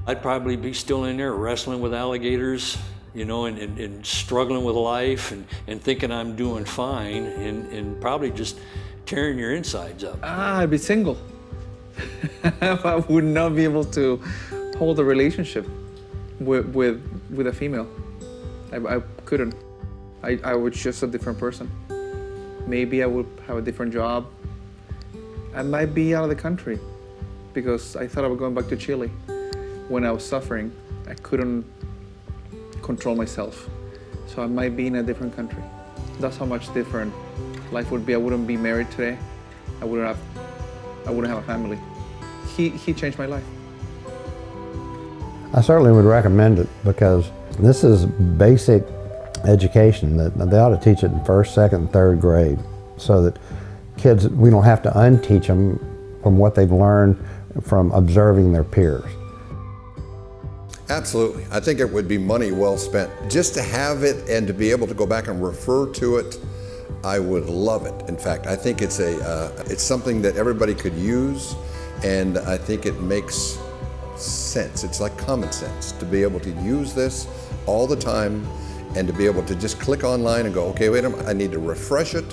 I'd probably be still in there wrestling with alligators, you know, and struggling with life and thinking I'm doing fine and probably just tearing your insides up. I'd be single. I would not be able to hold a relationship with a female. I couldn't. I was just a different person. Maybe I would have a different job. I might be out of the country because I thought I was going back to Chile. When I was suffering, I couldn't control myself. So I might be in a different country. That's how much different life would be. I wouldn't be married today. I wouldn't have a family. He changed my life. I certainly would recommend it because this is basic education that they ought to teach it in first, second, and third grade so that kids, we don't have to unteach them from what they've learned from observing their peers. Absolutely. I think it would be money well spent. Just to have it and to be able to go back and refer to it, I would love it. In fact, I think it's something that everybody could use, and I think it makes sense. It's like common sense to be able to use this all the time and to be able to just click online and go, okay, wait a minute, I need to refresh it,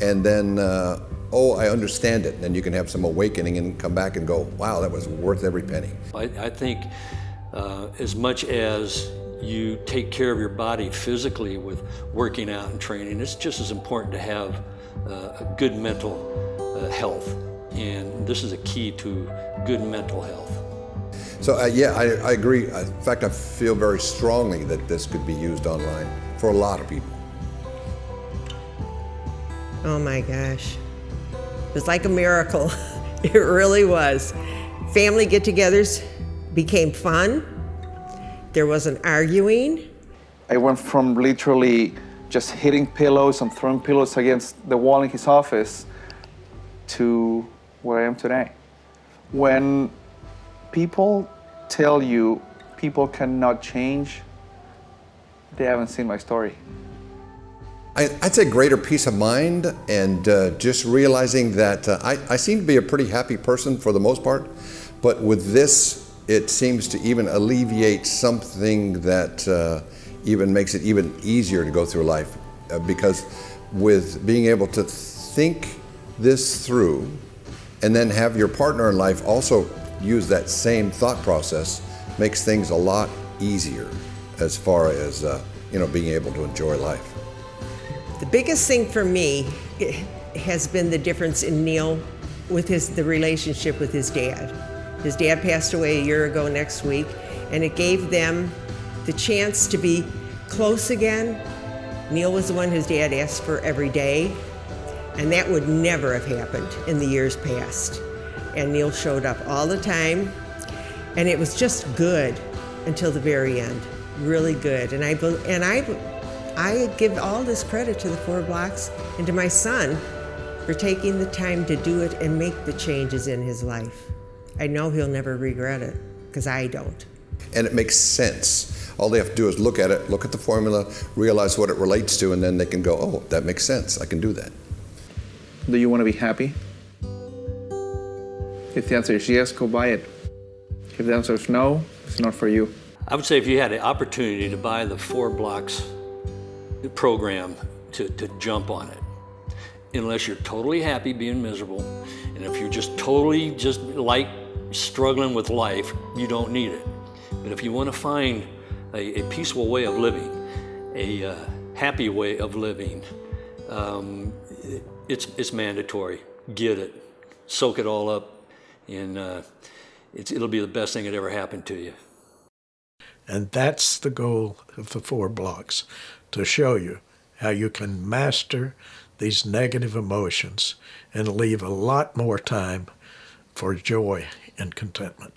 and then, oh, I understand it. Then you can have some awakening and come back and go, wow, that was worth every penny. I think as much as you take care of your body physically with working out and training, it's just as important to have a good mental health. And this is a key to good mental health. So yeah, I agree. In fact, I feel very strongly that this could be used online for a lot of people. Oh my gosh. It was like a miracle. It really was. Family get-togethers became fun. There wasn't arguing. I went from literally just hitting pillows and throwing pillows against the wall in his office to where I am today. When people tell you people cannot change, they haven't seen my story. I'd say greater peace of mind and just realizing that I seem to be a pretty happy person for the most part, but with this, it seems to even alleviate something that even makes it even easier to go through life. Because with being able to think this through and then have your partner in life also use that same thought process makes things a lot easier as far as being able to enjoy life. The biggest thing for me has been the difference in Neil with the relationship with his dad. His dad passed away a year ago next week, and it gave them the chance to be close again. Neil was the one his dad asked for every day, and that would never have happened in the years past. And Neil showed up all the time, and it was just good until the very end, really good. And I give all this credit to the 4 Blocks and to my son for taking the time to do it and make the changes in his life. I know he'll never regret it, because I don't. And it makes sense. All they have to do is look at it, look at the formula, realize what it relates to, and then they can go, oh, that makes sense, I can do that. Do you want to be happy? If the answer is yes, go buy it. If the answer is no, it's not for you. I would say if you had the opportunity to buy the 4 Blocks program to jump on it, unless you're totally happy being miserable, and if you're just totally like struggling with life, you don't need it. But if you want to find a peaceful way of living, a happy way of living, it's mandatory. Get it, soak it all up, and it'll be the best thing that ever happened to you. And that's the goal of the 4 Blocks, to show you how you can master these negative emotions and leave a lot more time for joy and contentment.